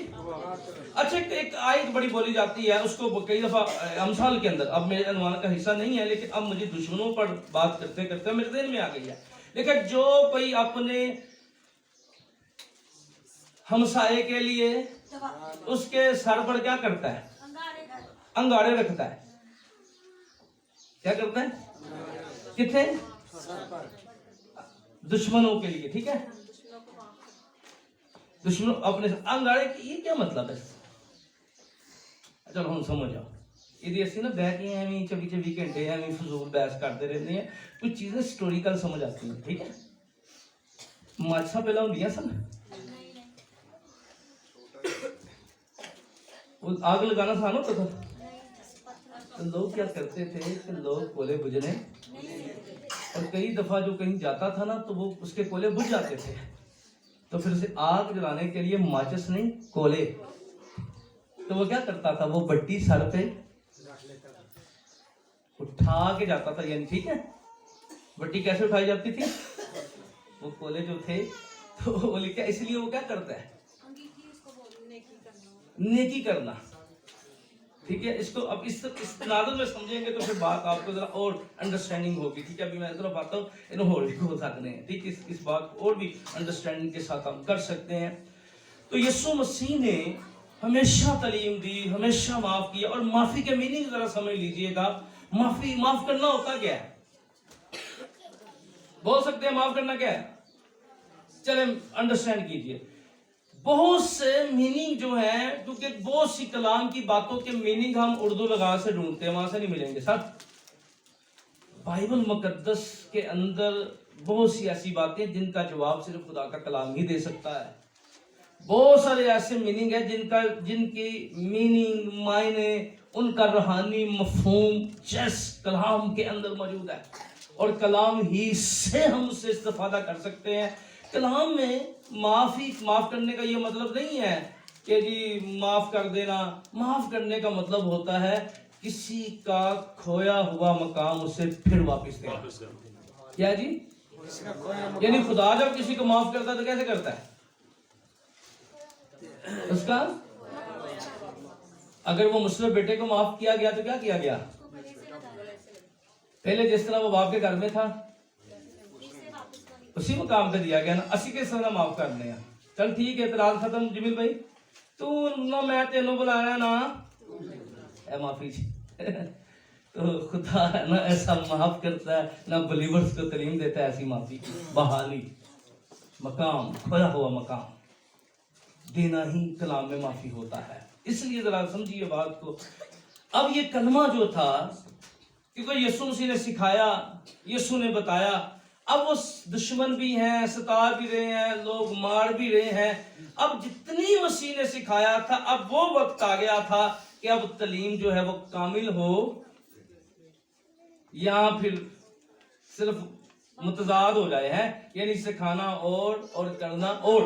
اچھا ایک آیت بڑی بولی جاتی ہے اس کو کئی دفعہ امثال کے اندر, اب میرے عنوان کا حصہ نہیں ہے لیکن اب مجھے دشمنوں پر بات کرتے کرتے میرے ذہن میں آ گئی ہے. لیکن جو کوئی اپنے ہمسائے کے لیے اس کے سر پر کیا کرتا ہے, انگارے رکھتا ہے. کیا کرتا ہے کتنے دشمنوں کے لیے, ٹھیک ہے دشمنوں اپنے انگارے کی یہ کیا مطلب ہے؟ چلو ہم سمجھ آؤ. یہ اسی نا بہ کے ایویں 24 گھنٹے ایویں فضول بحث کرتے رہتے ہیں, کچھ چیزیں ہسٹوریکل سمجھ آتی ہیں. ٹھیک ہے ماچھا پہلا ہوں سن وہ آگ لگانا تھا نا تو لوگ کیا کرتے تھے کہ لوگ کولے بجھنے, اور کئی دفعہ جو کہیں جاتا تھا نا تو وہ اس کے کولے بجھ جاتے تھے تو پھر اسے آگ جلانے کے لیے ماچس نہیں کولے, تو وہ کیا کرتا تھا وہ بٹی سر پہ اٹھا کے جاتا تھا. یعنی ٹھیک ہے بٹی کیسے اٹھائی جاتی تھی, وہ کولے جو تھے تو وہ لکھا, اس لیے وہ کیا کرتا ہے نیکی کرنا. ٹھیک ہے اس کو اب اس تناظر میں سمجھیں گے تو پھر بات آپ کو ذرا اور انڈرسٹینڈنگ ہوگی. ٹھیک ہے ابھی میں اس طرف آتا ہوں انہوں اور بھی ہو سکتے ہیں. ٹھیک ہے اس بات کو اور بھی انڈرسٹینڈنگ کے ساتھ ہم کر سکتے ہیں. تو یسوع مسیح نے ہمیشہ تعلیم دی, ہمیشہ معاف کیا. اور معافی کے میننگ ذرا سمجھ لیجئے گا. معاف کرنا ہوتا کیا ہے, بول سکتے ہیں معاف کرنا کیا ہے؟ چلیں انڈرسٹینڈ کیجئے. بہت سے میننگ جو ہیں, کیونکہ بہت سی کلام کی باتوں کے میننگ ہم اردو لگا سے ڈھونڈتے ہیں, وہاں سے نہیں ملیں گے. سر بائبل مقدس کے اندر بہت سی ایسی باتیں جن کا جواب صرف خدا کا کلام ہی دے سکتا ہے. بہت سارے ایسے میننگ ہیں جن کی میننگ معنی ان کا روحانی مفہوم جس کلام کے اندر موجود ہے, اور کلام ہی سے ہم اس سے استفادہ کر سکتے ہیں. کلام میں معاف کرنے کا یہ مطلب نہیں ہے کہ جی معاف کر دینا. معاف کرنے کا مطلب ہوتا ہے کسی کا کھویا ہوا مقام اسے پھر واپس دینا. کیا جی؟ یعنی خدا جب کسی کو معاف کرتا ہے تو کیسے کرتا ہے اس کا, اگر وہ مسلم بیٹے کو معاف کیا گیا تو کیا کیا گیا, پہلے جس طرح وہ باپ کے گھر میں تھا اسی مقام پہ دیا گیا نا. اسی کے ساتھ معاف کرنے ہیں. چل ٹھیک ہے اعتراض ختم. جمیل بھائی تو نہ میں تینوں بلایا نا اے معافی جی تو خدا نہ ایسا معاف کرتا ہے نہ بلیورز کو تعلیم دیتا ہے ایسی معافی کی بحالی مقام کھویا ہوا مقام دینا ہی کلام میں معافی ہوتا ہے. اس لیے ذرا سمجھیے بات کو. اب یہ کلمہ جو تھا کیونکہ یسوع مسیح نے سکھایا, یسوع نے بتایا, اب وہ دشمن بھی ہیں, ستا بھی رہے ہیں, لوگ مار بھی رہے ہیں. اب جتنی مسیح نے سکھایا تھا اب وہ وقت آ گیا تھا کہ اب تعلیم جو ہے وہ کامل ہو یا پھر صرف متضاد ہو جائے ہیں, یعنی سکھانا اور کرنا اور.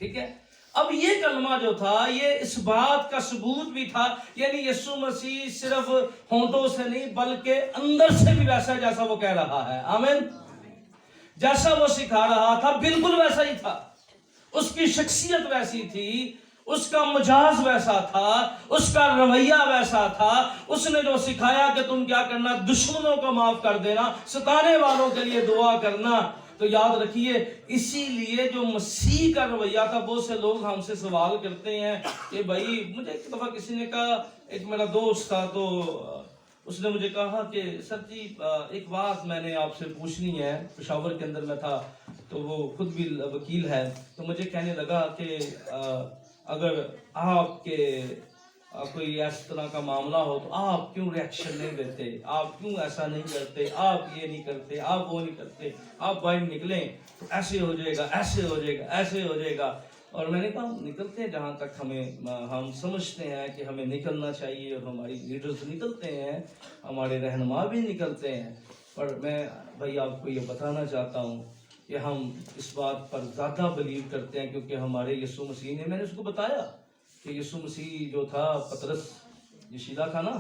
ٹھیک ہے. اب یہ کلمہ جو تھا یہ اس بات کا ثبوت بھی تھا, یعنی یسوع مسیح صرف ہونٹوں سے نہیں بلکہ اندر سے بھی ویسا جیسا وہ کہہ رہا ہے. آمین. جیسا وہ سکھا رہا تھا بالکل ویسا ہی تھا. اس کی شخصیت ویسی تھی, اس کا مجاز ویسا تھا, اس کا رویہ ویسا تھا. اس نے جو سکھایا کہ تم کیا کرنا, دشمنوں کو معاف کر دینا, ستانے والوں کے لیے دعا کرنا. تو یاد رکھیے اسی لیے جو مسیح کا رویہ تھا, بہت سے لوگ ہم سے سوال کرتے ہیں کہ بھائی, مجھے ایک دفعہ کسی نے کہا, ایک میرا دوست تھا تو اس نے مجھے کہا کہ سر جی ایک بات میں نے آپ سے پوچھنی ہے. پشاور کے اندر میں تھا تو وہ خود بھی وکیل ہے, تو مجھے کہنے لگا کہ اگر آپ کے کوئی اس طرح کا معاملہ ہو تو آپ کیوں ریئیکشن نہیں دیتے, آپ کیوں ایسا نہیں کرتے, آپ یہ نہیں کرتے, آپ وہ نہیں کرتے, آپ باہر نکلیں تو ایسے ہو جائے گا, ایسے ہو جائے گا, ایسے ہو جائے گا. اور میں نے کہا نکلتے ہیں جہاں تک ہم سمجھتے ہیں کہ ہمیں نکلنا چاہیے, اور ہماری لیڈرز نکلتے ہیں, ہمارے رہنما بھی نکلتے ہیں. پر میں بھائی آپ کو یہ بتانا چاہتا ہوں کہ ہم اس بات پر زیادہ بلیو کرتے ہیں کیونکہ ہمارے یسوع مسیح نے, میں نے اس کو بتایا کہ یسوع مسیح جو تھا, پطرس یشیلا تھا نا,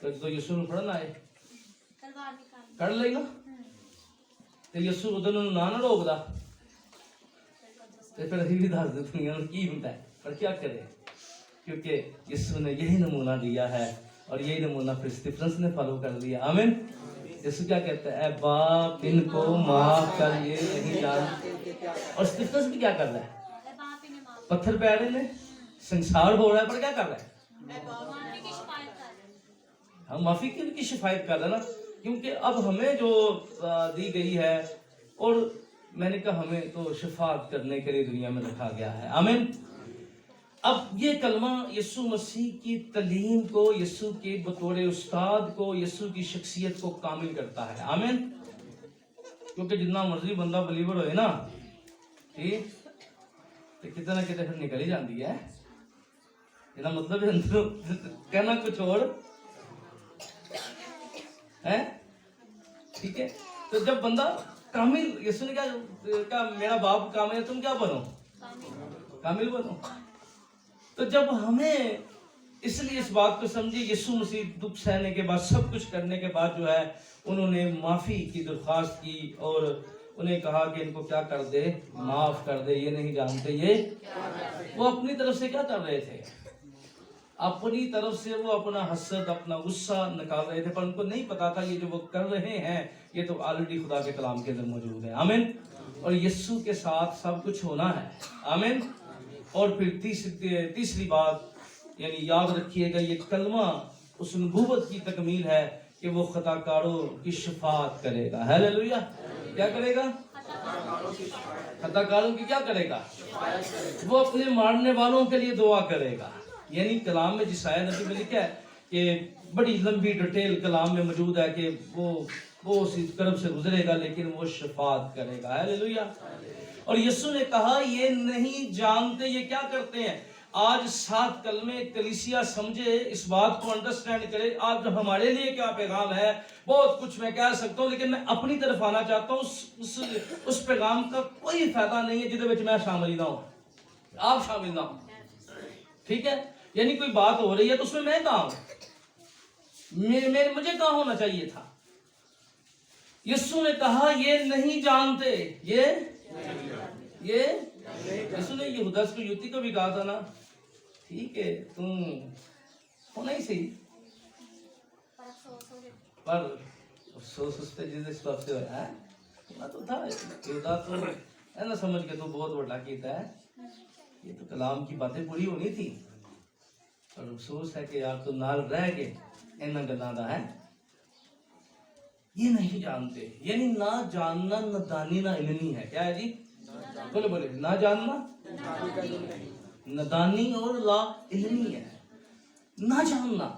تو یسوع نے پڑھنا ہے کر لے نا, تو یسوع ادھر نہ روک دا تو پھر بھی دس دنیا کی ہوتا ہے. پر کیا کرے, کیونکہ یسوع نے یہی نمونہ دیا ہے اور یہی نمونہ پھر اسطفنس نے فالو کر دیا. آمین. یسوع کیا کہتا ہے, اے باپ ان کو معاف کر, یہ نہیں جانتے. اور اسطفنس بھی کیا کر رہا ہے, پتھر پہ اڑے نے, سنسار ہو رہا ہے, پر کیا کر رہا ہے, ہم معافی کی شفایت کر رہے ہیں نا, کیونکہ اب ہمیں جو دی گئی ہے, اور میں نے کہا ہمیں تو شفاعت کرنے کے لیے دنیا میں رکھا گیا ہے. آمین. اب یہ کلمہ یسوع مسیح کی تعلیم کو, یسوع کے بطور استاد کو, یسوع کی شخصیت کو کامل کرتا ہے. آمین. کیونکہ جتنا مرضی بندہ بلیور ہوئے نا, ٹھیک, تو کتنا نہ کتنا پھر نکل ہی جاتی ہے. مطلب کہنا کچھ اور ہے. ٹھیک ہے. تو جب بندہ کامل, یسوع نے کہا میرا باپ کامل ہے, تم کیا بنو, کامل بنو. تو جب ہمیں اس لیے اس بات کو سمجھے, یسوع مسیح دکھ سہنے کے بعد, سب کچھ کرنے کے بعد جو ہے انہوں نے معافی کی درخواست کی اور انہیں کہا کہ ان کو کیا کر دے, معاف کر دے, یہ نہیں جانتے یہ. وہ اپنی طرف سے کیا کر رہے تھے, اپنی طرف سے وہ اپنا حسد, اپنا غصہ نکال رہے تھے, پر ان کو نہیں پتا تھا یہ جو وہ کر رہے ہیں یہ تو آلریڈی خدا کے کلام کے اندر موجود ہے. آمین. اور یسوع کے ساتھ سب کچھ ہونا ہے. آمین. اور پھر تیسری بات, یعنی یاد رکھیے گا, یہ کلمہ اس نبوت کی تکمیل ہے کہ وہ خطا کاروں کی شفاعت کرے گا. ہیلیلویا. کیا کرے گا, خطا کاروں کی کیا کرے گا, وہ اپنے مارنے والوں کے لیے دعا کرے گا. یعنی کلام میں جس آیت نبی میں لکھا ہے کہ بڑی لمبی ڈیٹیل کلام میں موجود ہے کہ وہ اسی کرب سے گزرے گا لیکن وہ شفاعت کرے گا. ہیلیلویا. اور یسوع نے کہا یہ نہیں جانتے یہ کیا کرتے ہیں. آج 7 کلمے کلیسیا سمجھے, اس بات کو انڈرسٹینڈ کرے. آج جو ہمارے لیے کیا پیغام ہے, بہت کچھ میں کہہ سکتا ہوں, لیکن میں اپنی طرف آنا چاہتا ہوں. اس پیغام کا کوئی فائدہ نہیں ہے جدے وچ میں شامل نہ ہوں, آپ شامل نہ ہوں. ٹھیک ہے. یعنی کوئی بات ہو رہی ہے تو اس میں کہاں ہوں, مجھے کہاں ہونا چاہیے تھا. یسوع نے کہا یہ نہیں جانتے, یہ یسوع نے یہودا اسکریوتی کو بھی کہا تھا نا, ٹھیک ہے تم ہونا ہی صحیح, پر افسوس اس پہ جس وقت سے ہوا ہے, ہونا تو تھا. یہودا تو ہے نا سمجھ کے تو بہت بڑا کیتا ہے, یہ تو کلام کی باتیں پوری ہونی تھی. اور افسوس ہے کہ یار تو نال رہ کے ان گلاں دا ہے یہ نہیں جانتے. یعنی نہ جاننا نہ دانی نہ علمی ہے. کیا ہے جی؟ بولے بولے. نہ جاننا نہ دانی اور لا علمی ہے. نہ جاننا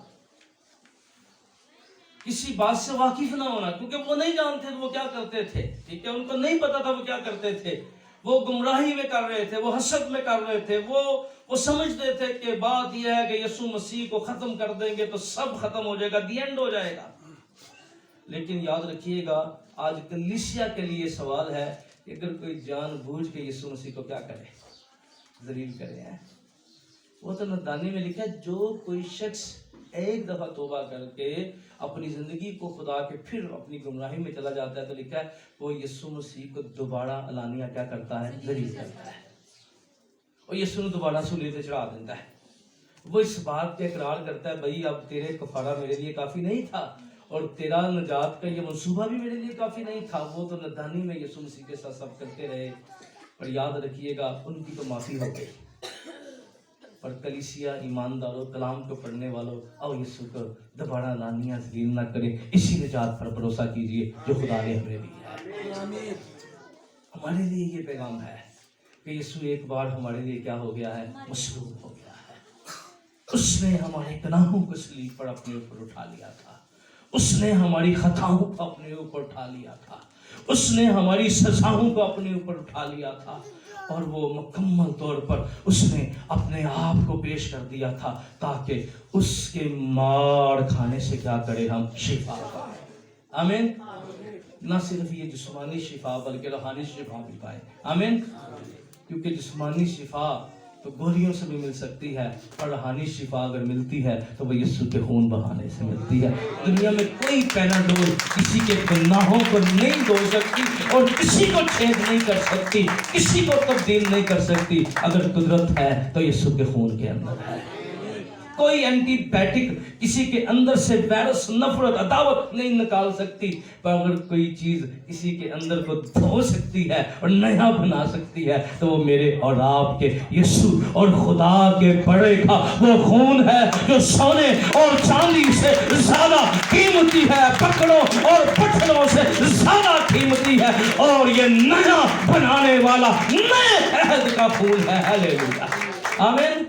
کسی بات سے واقف نہ ہونا، کیونکہ وہ نہیں جانتے تھے وہ کیا کرتے تھے. ٹھیک ہے، ان کو نہیں پتا تھا وہ کیا کرتے تھے. وہ گمراہی میں کر رہے تھے، وہ حسد میں کر رہے تھے. وہ سمجھتے تھے کہ بات یہ ہے کہ یسوع مسیح کو ختم کر دیں گے تو سب ختم ہو جائے گا، دی اینڈ ہو جائے گا. لیکن یاد رکھیے گا آج کلیسیا کے لیے سوال ہے کہ اگر کوئی جان بوجھ کے یسوع مسیح کو کیا کرے، ذلیل کرے ہیں. وہ تو نادانی میں لکھا ہے جو کوئی شخص ایک دفعہ توبہ کر کے اپنی زندگی کو خدا کے پھر اپنی گمراہی میں چلا جاتا ہے تو لکھا ہے وہ یسوع مسیح کو دوبارہ علانیہ کیا کرتا ہے، ذلیل کرتا ہے. اور یسوع نے دوبارہ صلیب پہ چڑھا دیتا ہے. وہ اس بات کا اقرار کرتا ہے بھائی اب تیرے کفارہ میرے لیے کافی نہیں تھا اور تیرا نجات کا یہ منصوبہ بھی میرے لیے کافی نہیں تھا. وہ تو نادانی میں یسوع مسیح کے ساتھ سب کرتے رہے. پر یاد رکھیے گا ان کی تو معافی ہو گئی. اور کلیسیا ایمانداروں، کلام کو پڑھنے والوں، اور یسوع کو دوبارہ لانیہ ذلیل نہ کرے. اسی نجات پر بھروسہ کیجئے جو خدا نے ہمیں دی ہے. ہمارے لیے یہ پیغام ہے کہ یسوع ایک بار ہمارے لیے کیا ہو گیا ہے، مصلوب ہو گیا ہے. اس نے ہمارے گناہوں کو صلیب پر اپنے اوپر اٹھا لیا تھا. اس نے ہماری خطاؤں کو اپنے اوپر اٹھا لیا تھا. اس نے ہماری سزاؤں کو اپنے اوپر اٹھا لیا تھا. اور وہ مکمل طور پر اس نے اپنے آپ کو پیش کر دیا تھا تاکہ اس کے مار کھانے سے کیا کرے، ہم شفا پائیں. آمین. نہ صرف یہ جسمانی شفا بلکہ روحانی شفا بھی پائے. آمین. کیونکہ جسمانی شفا تو گولیوں سے بھی مل سکتی ہے اور روحانی شفا اگر ملتی ہے تو وہ یسوع کے خون بہانے سے ملتی ہے. دنیا میں کوئی پیناڈول کسی کے گناہوں کو نہیں دھو سکتی اور کسی کو چھید نہیں کر سکتی، کسی کو تبدیل نہیں کر سکتی. اگر قدرت ہے تو یسوع کے خون کے اندر ہے. کوئی اینٹی بائیوٹک کسی کے اندر سے وائرس، نفرت، عداوت نہیں نکال سکتی. پر اگر کوئی چیز کسی کے اندر کو دھو سکتی ہے اور نیا بنا سکتی ہے تو وہ میرے اور آپ کے یسوع اور خدا کے بڑے کا وہ خون ہے جو سونے اور چاندی سے زیادہ قیمتی ہے، پکڑوں اور پتھروں سے زیادہ قیمتی ہے. اور یہ نیا بنانے والا نئے عہد کا خون ہے. ہلیلویا. آمین.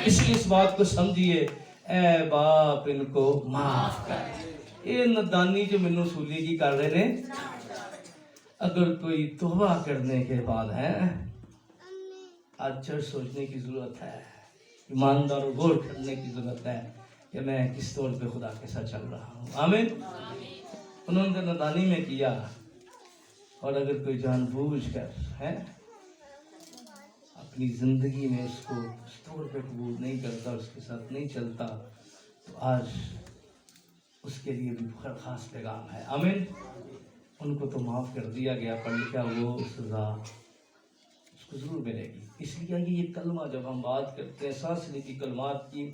اس لیے اس بات کو سمجھیے، اے باپ ان کو معاف کر. یہ نادانی جو منو سولی کی کر رہے ہیں، اگر کوئی توبہ کرنے کے بعد ہے اچھا سوچنے کی ضرورت ہے، ایماندار اور غور کرنے کی ضرورت ہے کہ میں کس طور پہ خدا کے ساتھ چل رہا ہوں. آمین. انہوں نے نادانی میں کیا. اور اگر کوئی جان بوجھ کر ہے اپنی زندگی میں اس کو اس طور پہ قبول نہیں کرتا، اس کے ساتھ نہیں چلتا، تو آج اس کے لیے بھی خاص پیغام ہے. آمین. ان کو تو معاف کر دیا گیا پر لکھا وہ سزا اس کو ضرور ملے گی. اس لیے کہ یہ کلمہ جب ہم بات کرتے ہیں سانس لینے کی کلمات کی،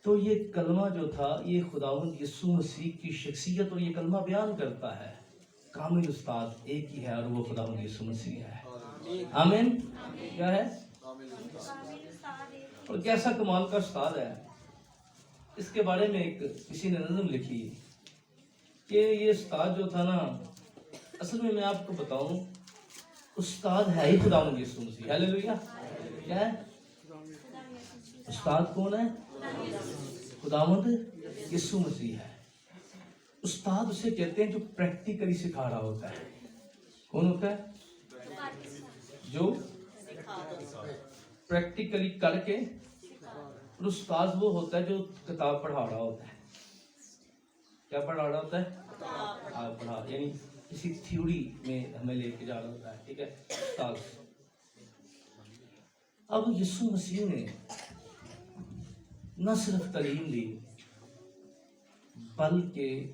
تو یہ کلمہ جو تھا یہ خداوند یسوع مسیح کی شخصیت اور یہ کلمہ بیان کرتا ہے. کامل استاد ایک ہی ہے اور وہ خداوند یسوع مسیح ہے. آمین. کیا ہے؟ اور کیسا کمال کا استاد ہے. اس کے بارے میں ایک کسی نے نظم لکھی کہ یہ استاد جو تھا نا، اصل میں آپ کو بتاؤں، استاد ہے ہی خداوند یسوع مسیح. ہلیلویا. کیا ہے؟ استاد کون ہے؟ خداوند یسوع مسیح ہے. استاد اسے کہتے ہیں جو پریکٹیکلی سکھا رہا ہوتا ہے. کون ہوتا ہے؟ جو پریکٹیکلی کر کے. اور استاد وہ ہوتا ہے جو کتاب پڑھا رہا ہوتا ہے. کیا پڑھا رہا ہوتا ہے؟ پڑھا، یعنی کسی تھیوری میں ہمیں لے کے جا رہا ہوتا ہے. ٹھیک ہے. استاد. اب یسوع مسیح نے نہ صرف تعلیم دی بلکہ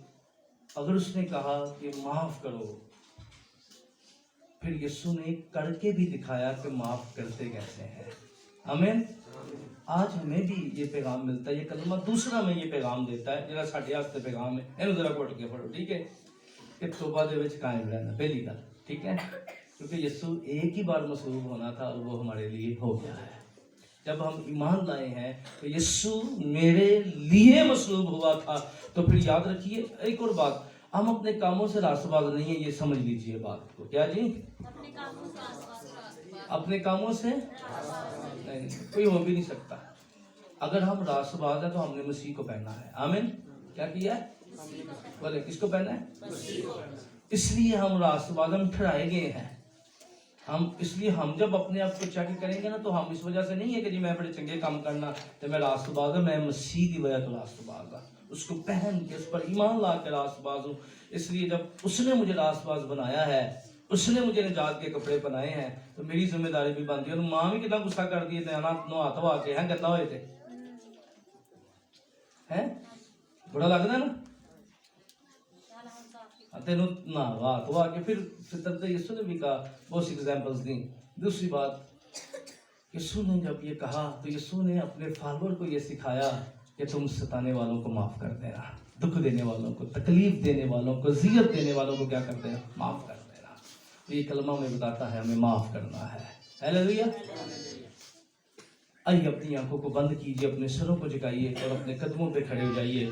اگر اس نے کہا کہ معاف کرو، پھر یسوع نے کر کے بھی دکھایا کہ معاف کرتے کیسے ہیں. آمین. آج ہمیں بھی یہ پیغام ملتا ہے. یہ کلمہ دوسرا میں یہ پیغام دیتا ہے جڑا ساڈے واسطے پیغام ہے. اینو ذرا گھٹ کے پڑھو. ٹھیک ہے. کہ توبہ دے وچ قائم رہنا پہلی گل. ٹھیک ہے. کیونکہ یسوع ایک ہی بار مصلوب ہونا تھا اور وہ ہمارے لیے ہو گیا ہے. جب ہم ایمان لائے ہیں تو یسوع میرے لیے مصلوب ہوا تھا. تو پھر یاد رکھیے ایک اور بات, ہم اپنے کاموں سے راست باز نہیں ہیں, یہ سمجھ لیجئے بات کو. کیا جی؟ اپنے کاموں سے نہیں, کوئی ہو بھی نہیں سکتا. اگر ہم راست باز ہیں تو ہم نے مسیح کو پہنا ہے. آمین. کیا کیا ہے؟ بولے کس کو پہنا ہے؟ اس لیے ہم راست باز, ہم ٹھہرائے گئے ہیں. ہم اس لیے ہم جب اپنے آپ کو چیک کریں گے نا تو ہم اس وجہ سے نہیں ہے کہ جی میں بڑے چنگے کام کرنا تو میں راست باز ہوں, میں مسیح کی وجہ تو راست باز ہوں. اس کو پہن کے اس پر ایمان لا کے راست باز ہوں. اس لیے جب اس نے مجھے راست باز بنایا ہے, اس نے مجھے نجات کے کپڑے پہنائے ہیں, تو میری ذمہ داری بھی بنتی ہے. ماں بھی کتنا غصہ کر دی ہے, نو ہاتھ ہوا کے ہیں کتنا ہوئے تھے ہیں, بڑا لگتا ہے نا تینوں نہ ہاتھ ہوا کے. پھر فطرت یسوع نے بھی کہا, بہت سی ایگزامپلس دیں. دوسری بات, یسوع نے جب یہ کہا تو یسوع نے اپنے فالوور کو یہ سکھایا کہ تم ستانے والوں کو معاف کر دینا, دکھ دینے والوں کو, تکلیف دینے والوں کو, اذیت دینے والوں کو کیا کر دینا, معاف کر دینا. یہ کلمہ میں بتاتا ہے ہمیں معاف کرنا ہے. ہیلیلویا. آئیے اپنی آنکھوں کو بند کیجیے, اپنے سروں کو جھکائیے اور اپنے قدموں پہ کھڑے ہو جائیے.